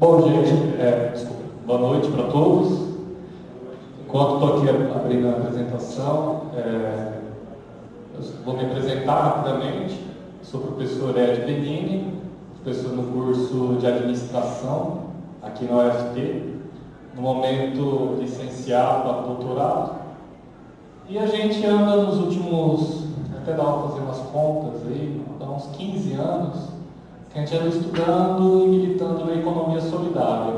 Bom, gente, boa noite para todos. Enquanto estou aqui abrindo a apresentação, eu vou me apresentar rapidamente. Sou o professor Ed Benini, professor no curso de Administração aqui na UFT, no momento licenciado para doutorado. E a gente anda nos últimos, até dá para fazer umas contas aí, há uns 15 anos, que a gente anda estudando e militando na economia solidária.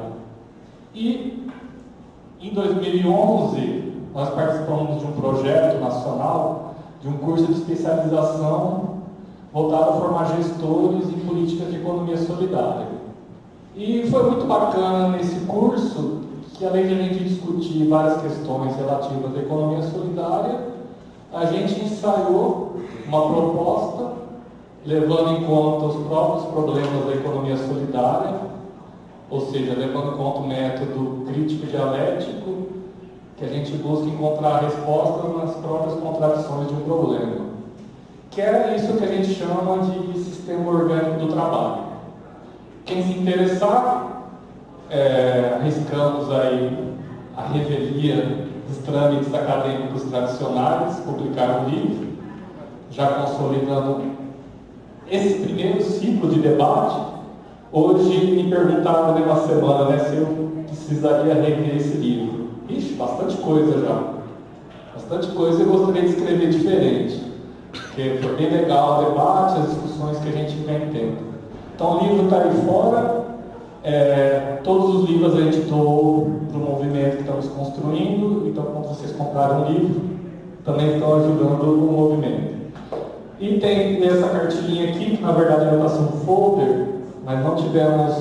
E em 2011 nós participamos de um projeto nacional, de um curso de especialização voltado a formar gestores em políticas de economia solidária. E foi muito bacana nesse curso que, além de a gente discutir várias questões relativas à economia solidária, a gente ensaiou uma proposta levando em conta os próprios problemas da economia solidária, ou seja, levando em conta o método crítico dialético, que a gente busca encontrar respostas nas próprias contradições de um problema, que é isso que a gente chama de sistema orgânico do trabalho. Quem se interessar, arriscamos aí a revelia dos trâmites acadêmicos tradicionais, publicar um livro, já consolidando esse primeiro ciclo de debate. Hoje me perguntaram em uma semana, se eu precisaria rever esse livro. Ixi, bastante coisa já. Bastante coisa eu gostaria de escrever diferente, porque foi bem legal o debate, as discussões que a gente vem tendo. Então o livro está aí fora, todos os livros a gente doou para o movimento que estamos construindo, então quando vocês comprarem um livro, também estão ajudando o movimento. E tem essa cartilinha aqui, que na verdade era para ser um folder, mas não tivemos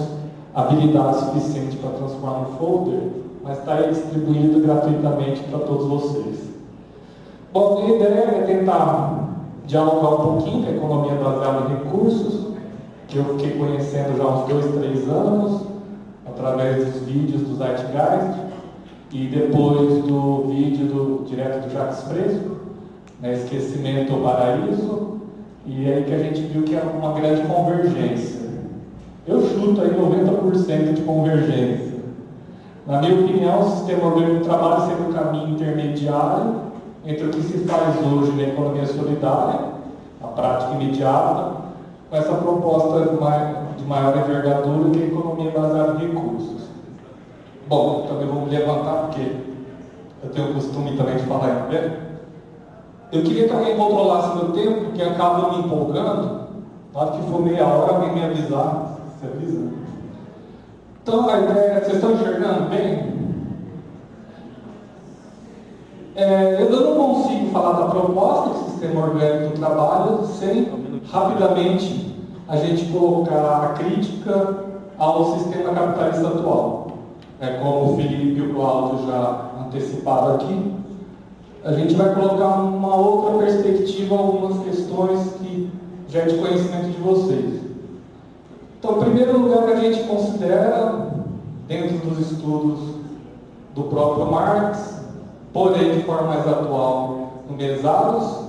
habilidade suficiente para transformar no folder, mas está aí distribuído gratuitamente para todos vocês. Bom, a ideia é tentar dialogar um pouquinho com a economia baseada em recursos, que eu fiquei conhecendo já há uns 2, 3 anos, através dos vídeos do Zeitgeist, e depois do vídeo direto do Jacques Fresco, Esquecimento ou Paraíso, e aí que a gente viu que era uma grande convergência. Eu chuto aí 90% de convergência. Na minha opinião, o sistema orgânico do trabalho seria um caminho intermediário entre o que se faz hoje na economia solidária, a prática imediata, com essa proposta de maior envergadura que a economia baseada em recursos. Bom, eu também vou me levantar porque eu tenho o costume também de falar em pé. Eu queria que alguém controlasse meu tempo, porque acaba me empolgando. Na hora que for meia hora, alguém me avisar. Você avisa? Então, a ideia, vocês estão enxergando bem? Eu não consigo falar da proposta do sistema orgânico do trabalho sem, rapidamente, a gente colocar a crítica ao sistema capitalista atual. Como o Felipe e o Cláudio já anteciparam aqui, a gente vai colocar uma outra perspectiva, algumas questões que já é de conhecimento de vocês. Então, em primeiro lugar, a gente considera, dentro dos estudos do próprio Marx, porém de forma mais atual, no Mesaros,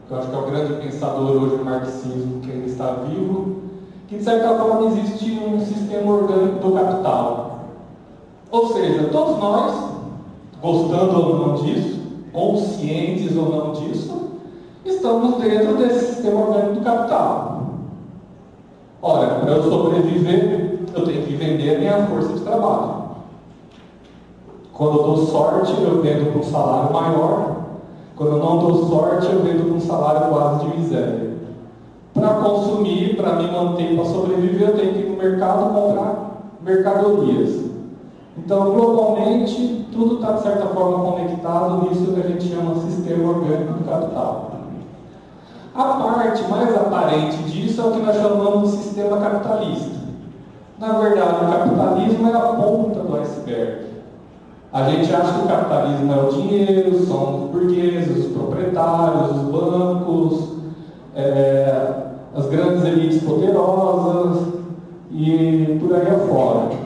que eu acho que é o grande pensador hoje do marxismo que ainda está vivo, que de certa forma existe um sistema orgânico do capital. Ou seja, todos nós, gostando ou não disso, conscientes ou não disso, estamos dentro desse sistema orgânico do capital. Ora, para eu sobreviver, eu tenho que vender a minha força de trabalho. Quando eu dou sorte, eu vendo por um salário maior. Quando eu não dou sorte, eu vendo por um salário quase de miséria. Para consumir, para me manter, para sobreviver, eu tenho que ir no mercado comprar mercadorias. Então, globalmente, tudo está, de certa forma, conectado nisso que a gente chama de sistema orgânico do capital. A parte mais aparente disso é o que nós chamamos de sistema capitalista. Na verdade, o capitalismo é a ponta do iceberg. A gente acha que o capitalismo é o dinheiro, são os burgueses, os proprietários, os bancos, as grandes elites poderosas e por aí afora.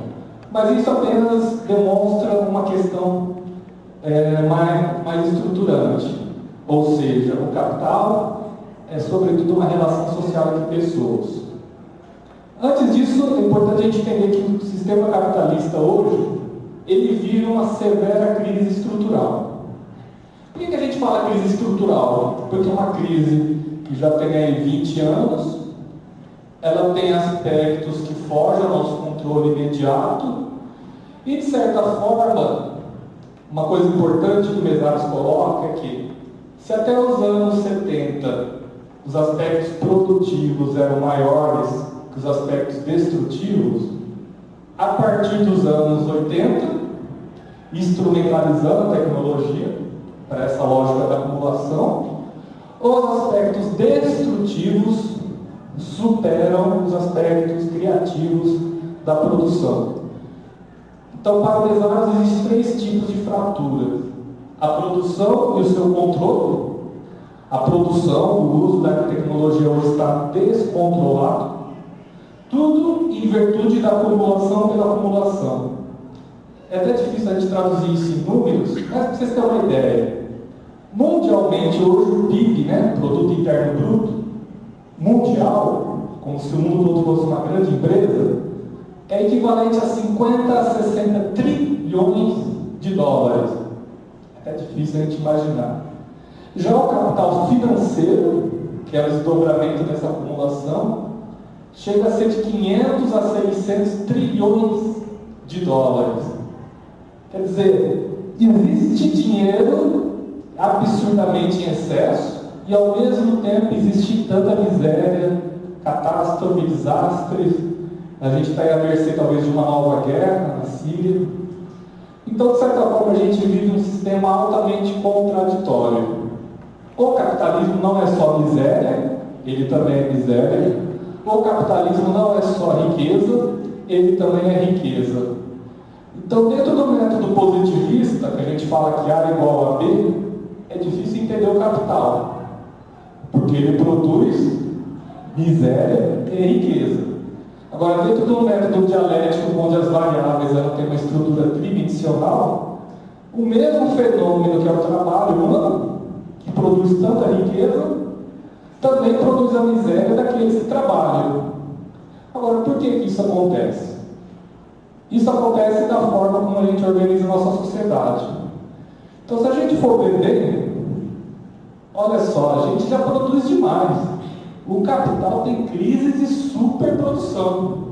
Mas isso apenas demonstra uma questão mais estruturante. Ou seja, o capital é sobretudo uma relação social entre pessoas. Antes disso, é importante a gente entender que o sistema capitalista hoje, ele vive uma severa crise estrutural. Por que a gente fala crise estrutural? Porque é uma crise que já tem aí 20 anos, ela tem aspectos que fogem ao nosso controle imediato, e de certa forma, uma coisa importante que o Mesaros coloca é que, se até os anos 70 os aspectos produtivos eram maiores que os aspectos destrutivos, a partir dos anos 80, instrumentalizando a tecnologia para essa lógica da acumulação, os aspectos destrutivos superam os aspectos criativos da produção. Então, para o Mesaros, existem 3 tipos de fraturas: a produção e o seu controle. A produção, o uso da tecnologia hoje está descontrolado, tudo em virtude da acumulação pela acumulação. É até difícil a gente traduzir isso em números, mas para vocês terem uma ideia, mundialmente hoje o PIB, Produto Interno Bruto, mundial, como se o mundo todo fosse uma grande empresa, é equivalente a 50 a 60 trilhões de dólares. É difícil a gente imaginar. Já o capital financeiro, que é o desdobramento dessa acumulação, chega a ser de 500 a 600 trilhões de dólares. Quer dizer, existe dinheiro absurdamente em excesso e, ao mesmo tempo, existe tanta miséria, catástrofe, desastres. A gente está aí à mercê, talvez, de uma nova guerra na Síria. Então, de certa forma, a gente vive um sistema altamente contraditório. O capitalismo não é só miséria, ele também é miséria. O capitalismo não é só riqueza, ele também é riqueza. Então, dentro do método positivista, que a gente fala que A igual a B, é difícil entender o capital, porque ele produz miséria e riqueza. Agora, dentro do método dialético, onde as variáveis ela tem uma estrutura tridimensional, o mesmo fenômeno que é o trabalho humano, que produz tanta riqueza, também produz a miséria daqueles que trabalham. Agora, por que isso acontece? Isso acontece da forma como a gente organiza a nossa sociedade. Então, se a gente for beber, olha só, a gente já produz demais. O capital tem crises de superprodução.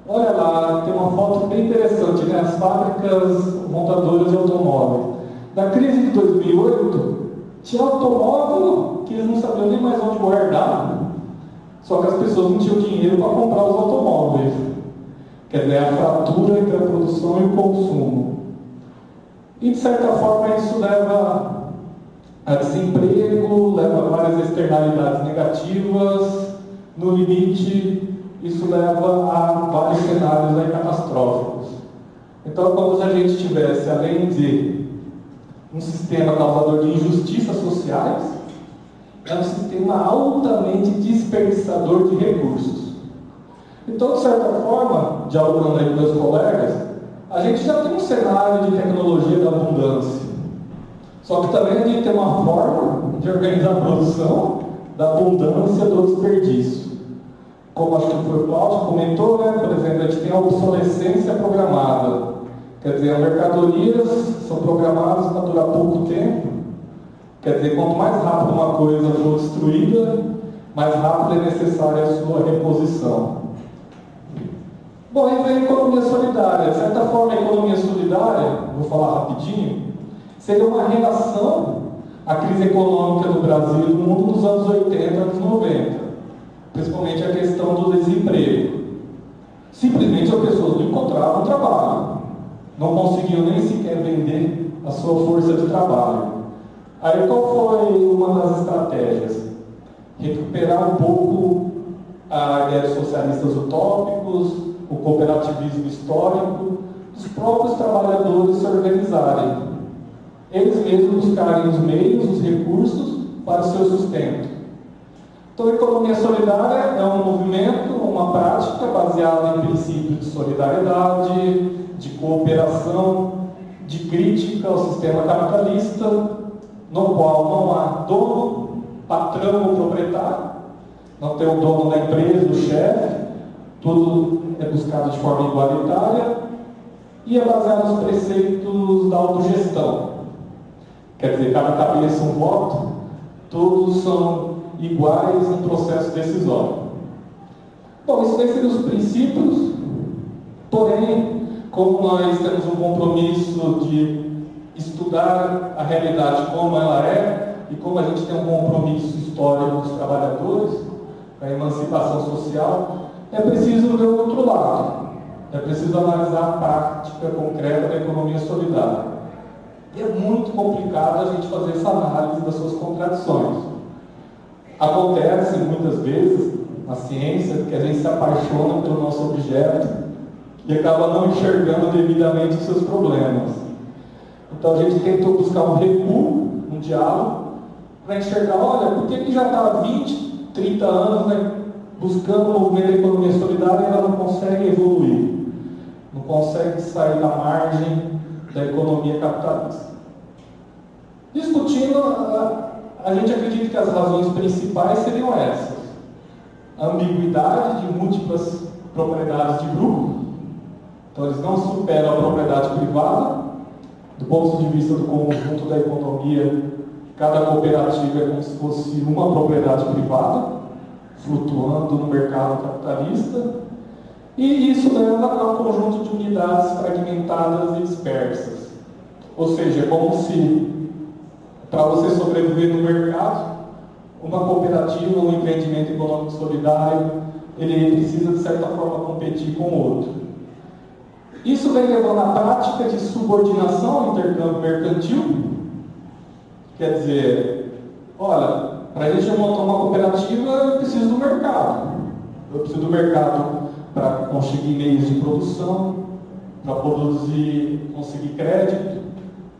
Olha lá, tem uma foto bem interessante, As fábricas montadoras de automóveis. Na crise de 2008, tinha automóvel que eles não sabiam nem mais onde guardar, só que as pessoas não tinham dinheiro para comprar os automóveis. Quer dizer, a fratura entre a produção e o consumo. E, de certa forma, isso leva a desemprego, leva a várias externalidades negativas. No limite, isso leva a vários cenários aí catastróficos. Então, como se a gente tivesse, além de um sistema causador de injustiças sociais, é um sistema altamente desperdiçador de recursos. Então, de certa forma, dialogando aí com meus colegas, a gente já tem um cenário de tecnologia da abundância. Só que também a gente tem uma forma de organizar a produção da abundância do desperdício. Como acho que foi o Cláudio comentou, por exemplo, a gente tem a obsolescência programada. Quer dizer, as mercadorias são programadas para durar pouco tempo. Quer dizer, quanto mais rápido uma coisa for destruída, mais rápido é necessária a sua reposição. Bom, aí vem a economia solidária. De certa forma, a economia solidária, vou falar rapidinho, seria uma reação à crise econômica do Brasil e do mundo dos anos 80 e anos 90. Principalmente a questão do desemprego. Simplesmente as pessoas não encontravam trabalho. Não conseguiam nem sequer vender a sua força de trabalho. Aí qual foi uma das estratégias? Recuperar um pouco a ideia dos socialistas utópicos, o cooperativismo histórico, os próprios trabalhadores se organizarem. Eles mesmos buscarem os meios, os recursos para o seu sustento. Então, a economia solidária é um movimento, uma prática baseada em princípios de solidariedade, de cooperação, de crítica ao sistema capitalista, no qual não há dono, patrão ou proprietário, não tem o dono da empresa, o chefe, tudo é buscado de forma igualitária e é baseado nos preceitos da autogestão. Quer dizer, cada cabeça um voto, todos são iguais no processo decisório. Bom, isso daí seriam os princípios, porém, como nós temos um compromisso de estudar a realidade como ela é, e como a gente tem um compromisso histórico dos trabalhadores, a emancipação social, é preciso ver o outro lado. É preciso analisar a prática concreta da economia solidária. E é muito complicado a gente fazer essa análise das suas contradições. Acontece muitas vezes na ciência que a gente se apaixona pelo nosso objeto e acaba não enxergando devidamente os seus problemas. Então a gente tentou buscar um recuo, um diálogo, para enxergar, olha, por que já está há 20, 30 anos, né, buscando o movimento da economia solidária e ela não consegue evoluir, não consegue sair da margem da economia capitalista. Discutindo, a gente acredita que as razões principais seriam essas: a ambiguidade de múltiplas propriedades de grupo, então eles não superam a propriedade privada. Do ponto de vista do conjunto da economia, cada cooperativa é como se fosse uma propriedade privada, flutuando no mercado capitalista, e isso leva a um conjunto de unidades fragmentadas e dispersas. Ou seja, é como se, para você sobreviver no mercado, uma cooperativa, um empreendimento econômico solidário, ele precisa, de certa forma, competir com o outro. Isso vem levando à prática de subordinação ao intercâmbio mercantil. Quer dizer, olha, para a gente montar uma cooperativa, eu preciso do mercado. Eu preciso do mercado para conseguir meios de produção, para produzir, conseguir crédito,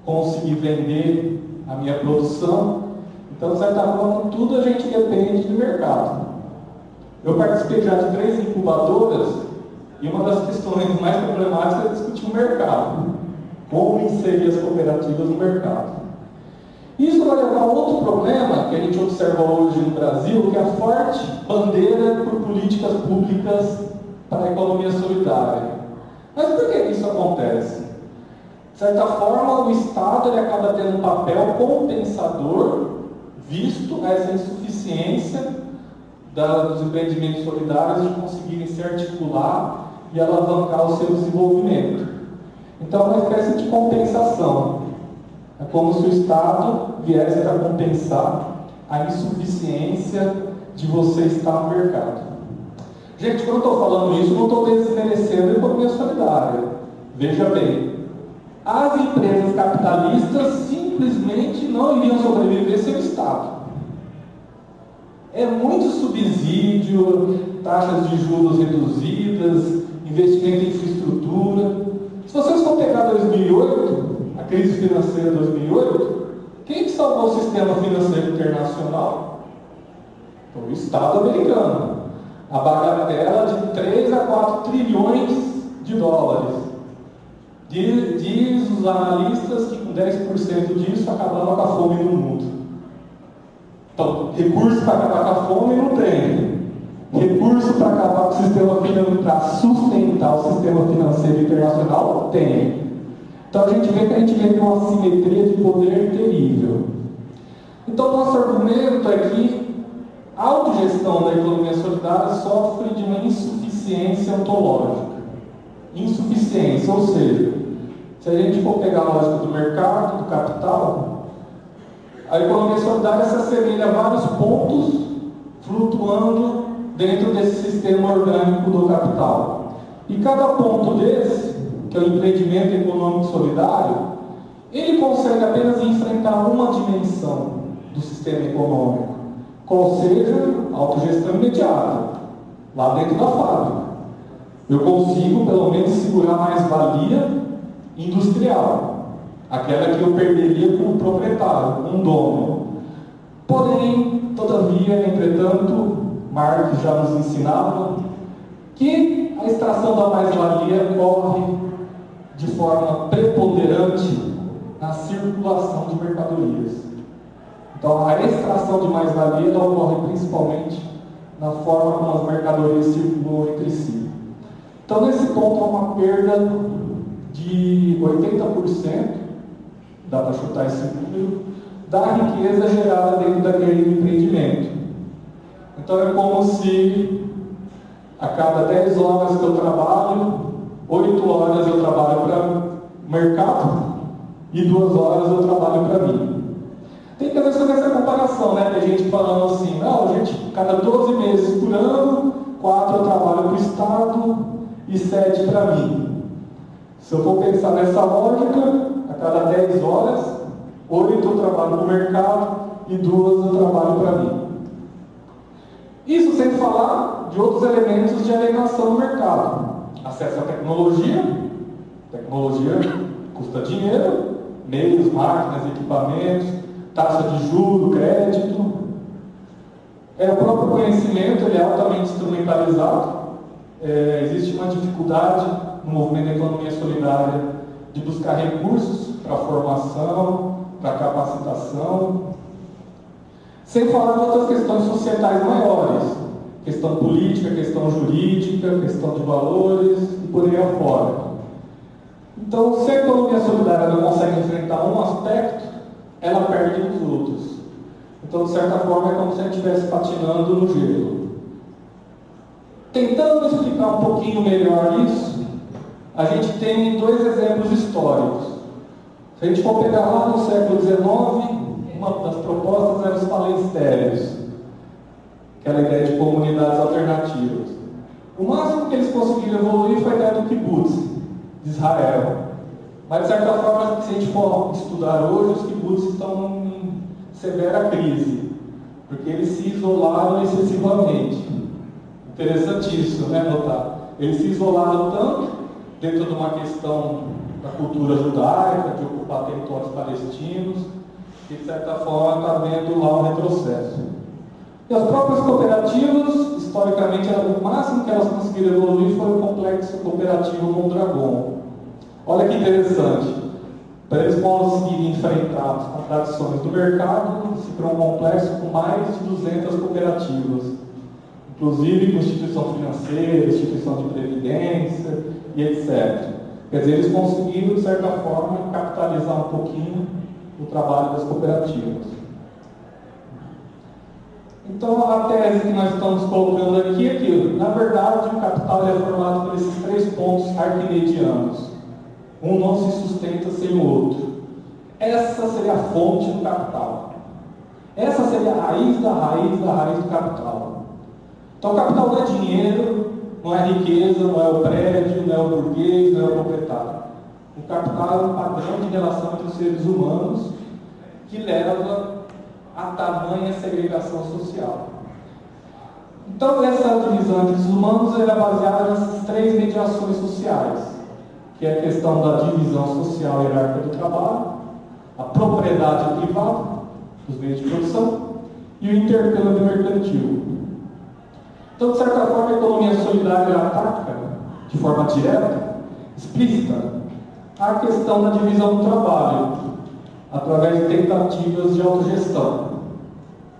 conseguir vender a minha produção. Então, de certa forma, tudo a gente depende do mercado. Eu participei já de 3 incubadoras e uma das questões mais problemáticas é discutir o mercado. Como inserir as cooperativas no mercado. Isso vai levar a outro problema que a gente observa hoje no Brasil, que é a forte bandeira por políticas públicas para a economia solidária. Mas por que isso acontece? De certa forma, o Estado ele acaba tendo um papel compensador, visto essa insuficiência dos empreendimentos solidários de conseguirem se articular e alavancar o seu desenvolvimento. Então, é uma espécie de compensação. É como se o Estado viesse para compensar a insuficiência de você estar no mercado. Gente, quando eu estou falando isso, eu não estou desmerecendo a economia solidária. Veja bem, as empresas capitalistas simplesmente não iriam sobreviver sem o Estado. É muito subsídio, taxas de juros reduzidas, investimento em infraestrutura. Se vocês for pegar 2008, a crise financeira de 2008, quem que salvou o sistema financeiro internacional? Foi o Estado americano. A bagatela de 3 a 4 trilhões de dólares. Diz os analistas que com 10% disso acabava com a fome no mundo. Então, recurso para acabar com a fome não tem. Recurso para acabar com o sistema financeiro, para sustentar o sistema financeiro internacional, tem. Então a gente vê que uma assimetria de poder terrível. Então nosso argumento é que a autogestão da economia solidária sofre de uma insuficiência ontológica. Insuficiência, ou seja, se a gente for pegar a lógica do mercado, do capital, a economia solidária se assemelha a vários pontos flutuando dentro desse sistema orgânico do capital. E cada ponto desse, que é o empreendimento econômico solidário, ele consegue apenas enfrentar uma dimensão do sistema econômico, qual seja a autogestão imediata, lá dentro da fábrica. Eu consigo, pelo menos, segurar mais-valia industrial, aquela que eu perderia com o proprietário, com o dono. Porém, todavia, entretanto, Marx já nos ensinava que a extração da mais-valia ocorre de forma preponderante na circulação de mercadorias. Então, a extração de mais-valia ocorre principalmente na forma como as mercadorias circulam entre si. Então, nesse ponto, há uma perda de 80%, dá para chutar esse número, da riqueza gerada dentro daquele empreendimento. Então, é como se a cada 10 horas que eu trabalho, 8 horas eu trabalho para o mercado e 2 horas eu trabalho para mim. Tem que fazer essa comparação, né? Tem gente falando assim, não, gente, cada 12 meses por ano, 4 eu trabalho para o Estado e 7 para mim. Se eu for pensar nessa lógica, a cada 10 horas, 8 eu trabalho para o mercado e 2 eu trabalho para mim. Isso sem falar de outros elementos de alienação no mercado. Acesso à tecnologia custa dinheiro, meios, máquinas, equipamentos, taxa de juros, crédito. O próprio conhecimento ele é altamente instrumentalizado. Existe uma dificuldade no movimento da economia solidária de buscar recursos para formação, para capacitação. Sem falar de outras questões societais maiores, questão política, questão jurídica, questão de valores e por aí afora. Então, se a economia solidária não consegue enfrentar um aspecto, ela perde os outros. Então, de certa forma, é como se a gente estivesse patinando no gelo. Tentando explicar um pouquinho melhor isso, a gente tem 2 exemplos históricos. Se a gente for pegar lá no século XIX, uma das propostas era os falestérios, aquela ideia de comunidades alternativas. O máximo que eles conseguiram evoluir foi a ideia do kibbutz, de Israel. Mas, de certa forma, se a gente for estudar hoje, os kibbutz estão em severa crise, porque eles se isolaram excessivamente. Interessantíssimo, né, notar? Eles se isolaram tanto dentro de uma questão da cultura judaica, de ocupar territórios palestinos, que, de certa forma, está vendo lá um retrocesso. E as próprias cooperativas, historicamente, o máximo que elas conseguiram evoluir foi o complexo cooperativo Mondragon. Olha que interessante. Para eles conseguirem enfrentar as contradições do mercado, se criou um complexo com mais de 200 cooperativas, inclusive com instituição financeira, instituição de previdência e etc. Quer dizer, eles conseguiram, de certa forma, capitalizar um pouquinho o trabalho das cooperativas. Então, a tese que nós estamos colocando aqui é que, na verdade, o capital é formado por esses 3 pontos arquimedianos. Um não se sustenta sem o outro. Essa seria a fonte do capital. Essa seria a raiz da raiz da raiz do capital. Então, o capital não é dinheiro, não é riqueza, não é o prédio, não é o burguês, não é o proprietário. O capital é um padrão de relação entre os seres humanos que leva a tamanha segregação social. Então, essa divisão entre os humanos é baseada nessas 3 mediações sociais, que é a questão da divisão social hierárquica do trabalho, a propriedade privada dos meios de produção e o intercâmbio mercantil. Então, de certa forma, a economia solidária ataca, de forma direta, explícita, a questão da divisão do trabalho, através de tentativas de autogestão.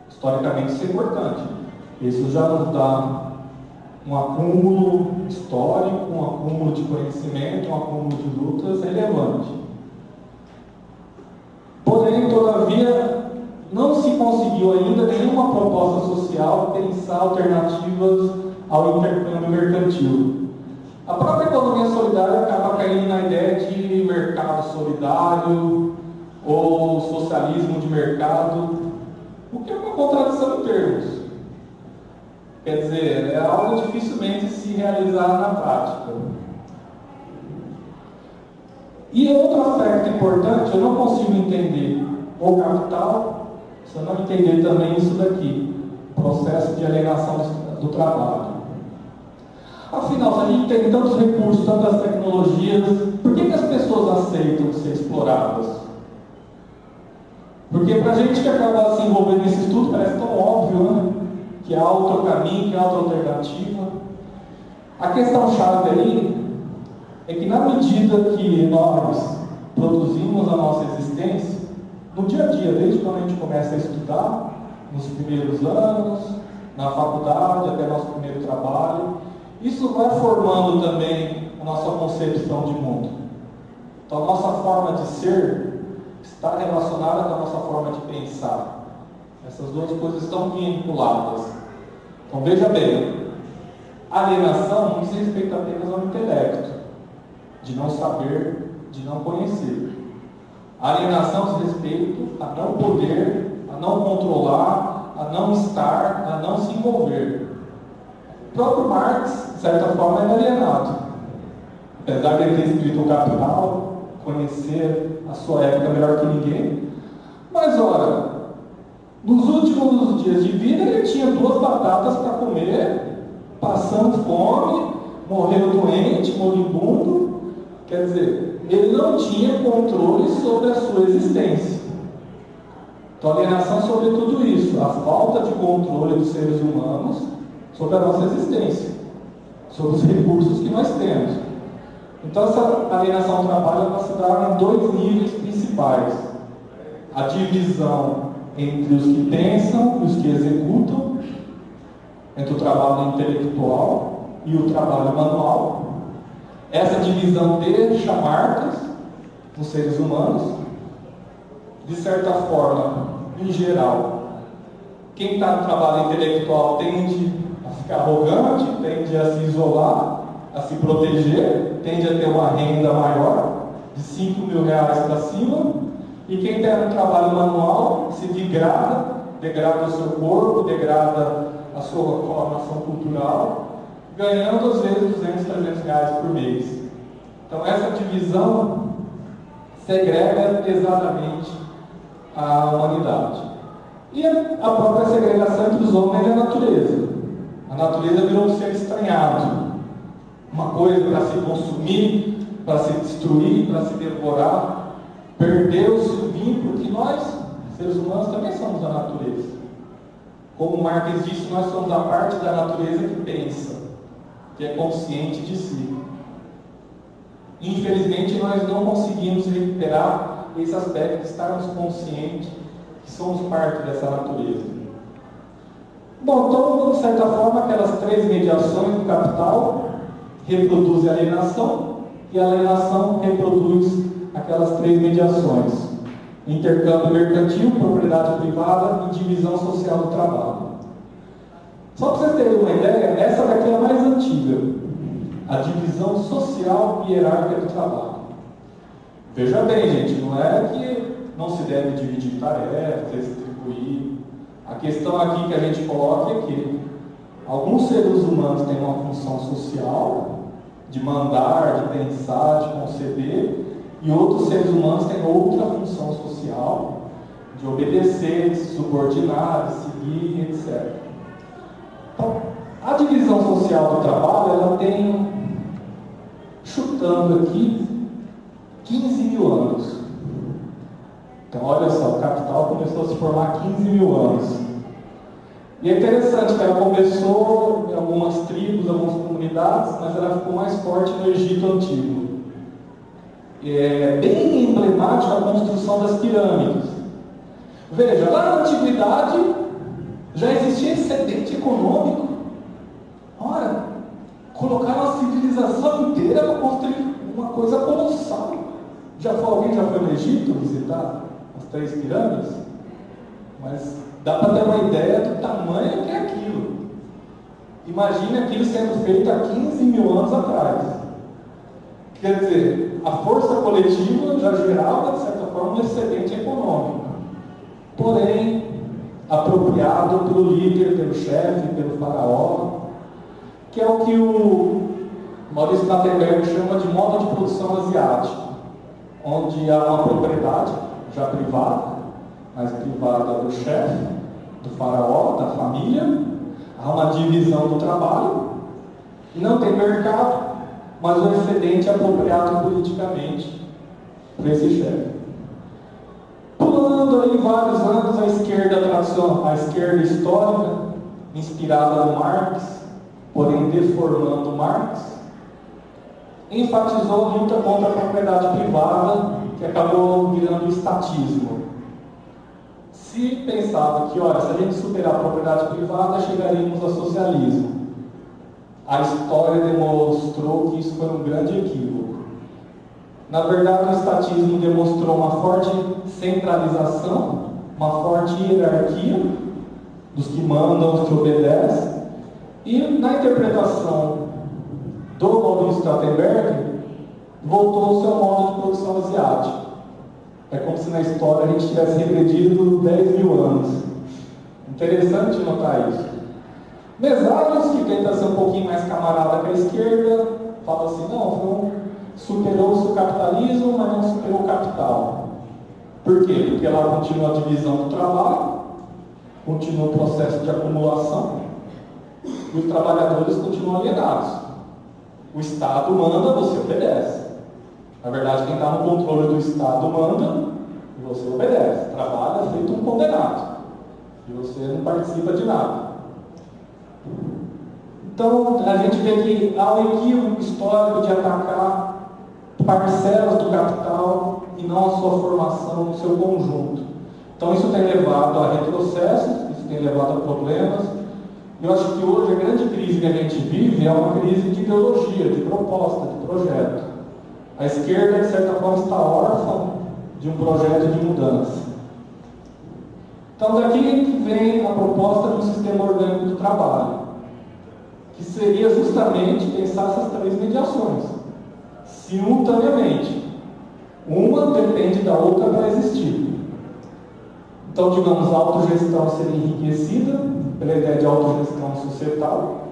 Historicamente, isso é importante. Isso já nos dá um acúmulo histórico, um acúmulo de conhecimento, um acúmulo de lutas relevante. Porém, todavia, não se conseguiu ainda nenhuma proposta social pensar alternativas ao intercâmbio mercantil. A própria economia solidária acaba caindo na ideia de mercado solidário ou socialismo de mercado, o que é uma contradição em termos. Quer dizer, é algo dificilmente se realizar na prática. E outro aspecto importante, eu não consigo entender o capital se eu não entender também isso daqui, processo de alienação do trabalho. Afinal, se a gente tem tantos recursos, tantas tecnologias, por que as pessoas aceitam ser exploradas? Porque para a gente que acaba se envolvendo nesse estudo, parece tão óbvio, né? Que há outro caminho, que há outra alternativa. A questão-chave aí é que, na medida que nós produzimos a nossa existência, no dia a dia, desde quando a gente começa a estudar, nos primeiros anos, na faculdade, até nosso primeiro trabalho. Isso vai formando também a nossa concepção de mundo. Então, a nossa forma de ser está relacionada com a nossa forma de pensar. Essas duas coisas estão vinculadas. Então, veja bem, a alienação não diz respeito apenas ao intelecto, de não saber, de não conhecer. A alienação diz respeito a não poder, a não controlar, a não estar, a não se envolver. O próprio Marx, de certa forma, é alienado. Apesar de ele ter escrito o Capital, conhecer a sua época melhor que ninguém. Mas, ora, nos últimos dias de vida, ele tinha 2 batatas para comer, passando fome, morrendo doente, moribundo. Quer dizer, ele não tinha controle sobre a sua existência. Então, alienação sobre tudo isso, a falta de controle dos seres humanos sobre a nossa existência, sobre os recursos que nós temos. Então, essa alienação do trabalho vai se dar em 2 níveis principais: a divisão entre os que pensam e os que executam, entre o trabalho intelectual e o trabalho manual. Essa divisão deixa marcas nos seres humanos. De certa forma, em geral, quem está no trabalho intelectual tende a ficar arrogante, tende a se isolar, a se proteger, tende a ter uma renda maior, de 5 mil reais para cima, e quem está no trabalho manual se degrada o seu corpo, degrada a sua formação cultural, ganhando às vezes 200, 300 reais por mês. Então, essa divisão segrega pesadamente a humanidade. E a própria segregação entre os homens e a natureza. A natureza virou um ser estranhado, uma coisa para se consumir, para se destruir, para se devorar. Perdeu-se o vínculo que nós, seres humanos, também somos da natureza. Como Marx disse, nós somos a parte da natureza que pensa, que é consciente de si. Infelizmente, nós não conseguimos recuperar esse aspecto de estarmos conscientes que somos parte dessa natureza. Bom, então, de certa forma, aquelas 3 mediações do capital reproduzem a alienação, e a alienação reproduz aquelas 3 mediações: intercâmbio mercantil, propriedade privada e divisão social do trabalho. Só para vocês terem uma ideia, essa daqui é a mais antiga, a divisão social e hierárquica do trabalho. Veja bem, gente, não é que não se deve dividir tarefas, distribuir. A questão aqui que a gente coloca é que alguns seres humanos têm uma função social, de mandar, de pensar, de conceber, e outros seres humanos têm outra função social, de obedecer, de se subordinar, de seguir, etc. Então, a divisão social do trabalho, ela tem, chutando aqui, 15 mil anos. Então, olha só, o capital começou a se formar há 15 mil anos. E é interessante que ela começou em algumas tribos, algumas comunidades, mas ela ficou mais forte no Egito Antigo. É bem emblemática a construção das pirâmides. Veja, lá na Antiguidade já existia excedente econômico. Ora, colocaram a civilização inteira para construir uma coisa colossal. Alguém já foi no Egito visitar as 3 pirâmides? Mas dá para ter uma ideia do tamanho que é aquilo. Imagine aquilo sendo feito há 15 mil anos atrás. Quer dizer, a força coletiva já gerava, de certa forma, um excedente econômico. Porém, apropriado pelo líder, pelo chefe, pelo faraó, que é o que o Maurício Natterberg chama de modo de produção asiático, onde há uma propriedade já privada, mas privada do chefe, do faraó, da família, há uma divisão do trabalho, e não tem mercado, mas o excedente é apropriado politicamente por esse chefe. Pulando aí vários anos, a esquerda tradicional, a esquerda histórica, inspirada no Marx, porém deformando Marx, enfatizou a luta contra a propriedade privada, que acabou virando estatismo. Se se pensava que, olha, se a gente superar a propriedade privada, chegaríamos ao socialismo. A história demonstrou que isso foi um grande equívoco. Na verdade, o estatismo demonstrou uma forte centralização, uma forte hierarquia dos que mandam, dos que obedecem, e na interpretação do August Stauffenberg, voltou-se ao modo de produção asiático. É como se na história a gente tivesse regredido 10 mil anos. Interessante notar isso. Mesários, que tenta ser um pouquinho mais camarada com a esquerda, fala assim, não, superou-se o capitalismo, mas não superou o capital. Por quê? Porque lá continua a divisão do trabalho, continua o processo de acumulação, e os trabalhadores continuam alienados. O Estado manda, você obedece. Na verdade, quem está no controle do Estado manda e você obedece. Trabalha feito um condenado. E você não participa de nada. Então, a gente vê que há um equívoco histórico de atacar parcelas do capital e não a sua formação no seu conjunto. Então, isso tem levado a retrocessos, isso tem levado a problemas. E eu acho que hoje a grande crise que a gente vive é uma crise de ideologia, de proposta, de projeto. A esquerda, de certa forma, está órfã de um projeto de mudança. Então, daqui que vem a proposta de um sistema orgânico do trabalho, que seria justamente pensar essas três mediações, simultaneamente. Uma depende da outra para existir. Então, digamos, a autogestão seria enriquecida pela ideia de autogestão societal,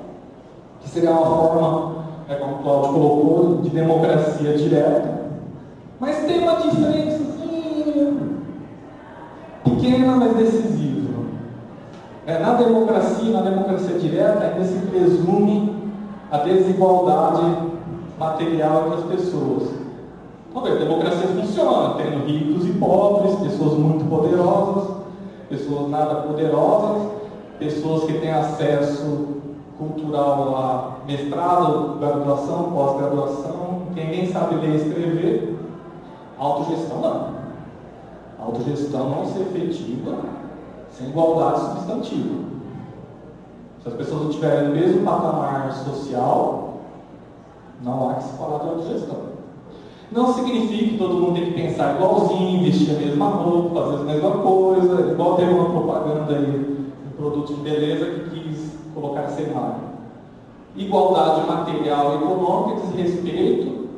que seria uma forma, como o Cláudio colocou, de democracia direta, mas tem uma diferença pequena, mas decisiva. Na democracia direta, ainda se presume a desigualdade material entre as pessoas. Então, a democracia funciona, tendo ricos e pobres, pessoas muito poderosas, pessoas nada poderosas, pessoas que têm acesso cultural a mestrado, graduação, pós-graduação, quem nem sabe ler e escrever. Autogestão não. A autogestão não se efetiva sem igualdade substantiva. Se as pessoas não tiverem o mesmo patamar social, não há que se falar de autogestão. Não significa que todo mundo tem que pensar igualzinho, vestir a mesma roupa, fazer a mesma coisa, igual teve uma propaganda aí de produto de beleza que quis colocar essa imagem. Igualdade material e econômica diz respeito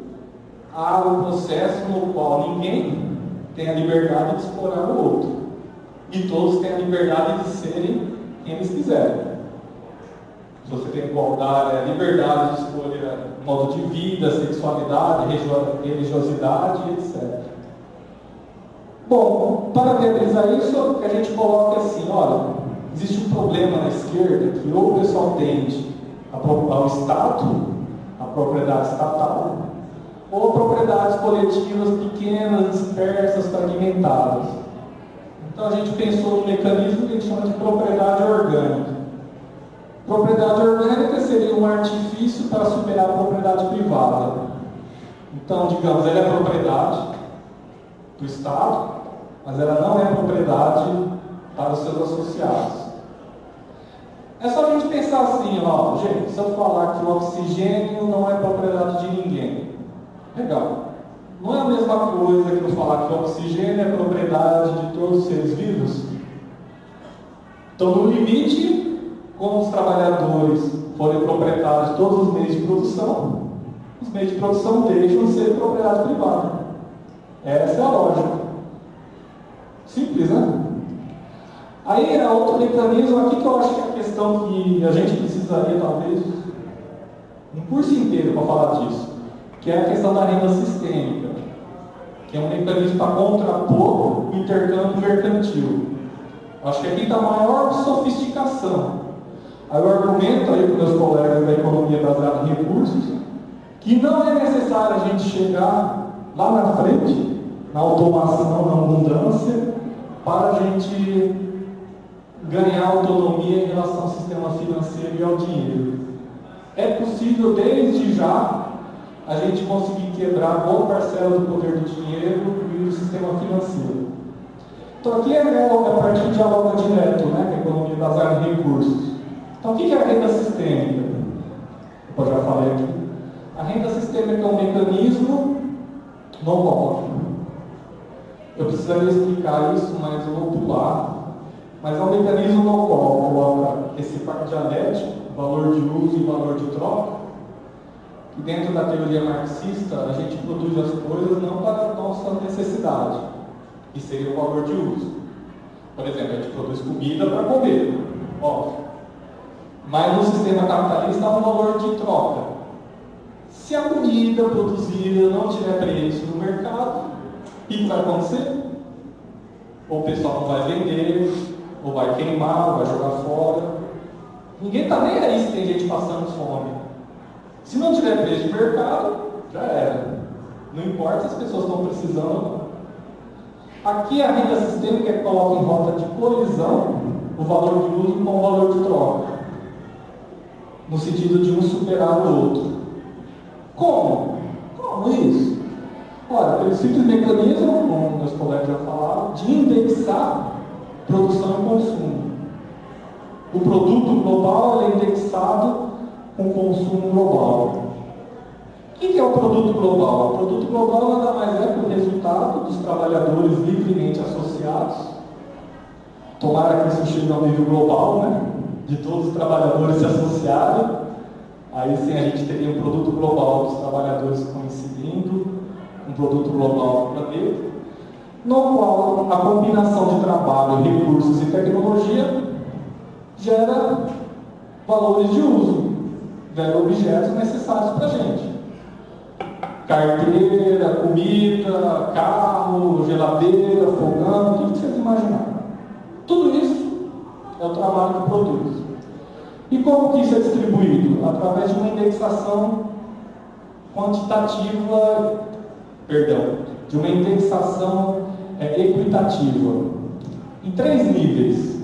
ao processo no qual ninguém tem a liberdade de explorar o outro. E todos têm a liberdade de serem quem eles quiserem. Se você tem igualdade, liberdade de escolher modo de vida, sexualidade, religiosidade, etc. Bom, para viabilizar isso, a gente coloca assim, olha, existe um problema na esquerda que ou o pessoal tende ao Estado, à propriedade estatal, ou propriedades coletivas pequenas, dispersas, fragmentadas. Então a gente pensou num mecanismo que a gente chama de propriedade orgânica. Propriedade orgânica seria um artifício para superar a propriedade privada. Então, digamos, ela é propriedade do Estado, mas ela não é propriedade para os seus associados. É só a gente pensar assim, ó, gente, se eu falar que o oxigênio não é propriedade de ninguém, legal. Não é a mesma coisa que eu falar que o oxigênio é propriedade de todos os seres vivos? Então, no limite, como os trabalhadores forem proprietários de todos os meios de produção, os meios de produção deixam de ser propriedade privada. Essa é a lógica. Simples, né? Aí, há outro mecanismo aqui que eu acho que é a questão que a gente precisaria, talvez, um curso inteiro para falar disso, que é a questão da renda sistêmica, que é um mecanismo para contrapor o intercâmbio mercantil. Acho que aqui está a maior sofisticação. Aí eu argumento aí com meus colegas da economia baseada em recursos, que não é necessário a gente chegar lá na frente, na automação, na abundância, para a gente ganhar autonomia em relação ao sistema financeiro e ao dinheiro. É possível, desde já, a gente conseguir quebrar boa parcela do poder do dinheiro e do sistema financeiro. Então, Então aqui é a partir de diálogo direto, né, que é a economia baseada em recursos. Então o que é a renda sistêmica? Eu já falei aqui. A renda sistêmica é um mecanismo no qual, eu precisaria explicar isso, mas eu vou pular. Mas é um mecanismo no qual coloca esse par dialético, valor de uso e valor de troca, que dentro da teoria marxista a gente produz as coisas não para a nossa necessidade, que seria o valor de uso. Por exemplo, a gente produz comida para comer, óbvio. Mas no sistema capitalista há um valor de troca. Se a comida produzida não tiver preço no mercado, o que vai acontecer? Ou o pessoal não vai vender, ou vai queimar, ou vai jogar fora. Ninguém está nem aí se tem gente passando fome. Se não tiver preço de mercado, já era. Não importa se as pessoas estão precisando ou não. Aqui a renda sistêmica coloca em rota de colisão o valor de uso com o valor de troca, no sentido de um superar o outro. Como? Como isso? Olha, pelo simples mecanismo, como meus colegas já falaram, de indexar produção e consumo. O produto global é indexado com o consumo global. O que é o produto global? O produto global nada mais é que o resultado dos trabalhadores livremente associados. Tomara que isso chegue ao nível global, né? De todos os trabalhadores se associarem. Aí sim a gente teria um produto global dos trabalhadores coincidindo, um produto global do planeta, no qual a combinação de trabalho, recursos e tecnologia gera valores de uso, gera objetos necessários para a gente. Carteira, comida, carro, geladeira, fogão, tudo que vocês imaginarem. Tudo isso é o trabalho que produz. E como que isso é distribuído? Através de uma indexação quantitativa, de uma indexação equitativa, em 3 níveis.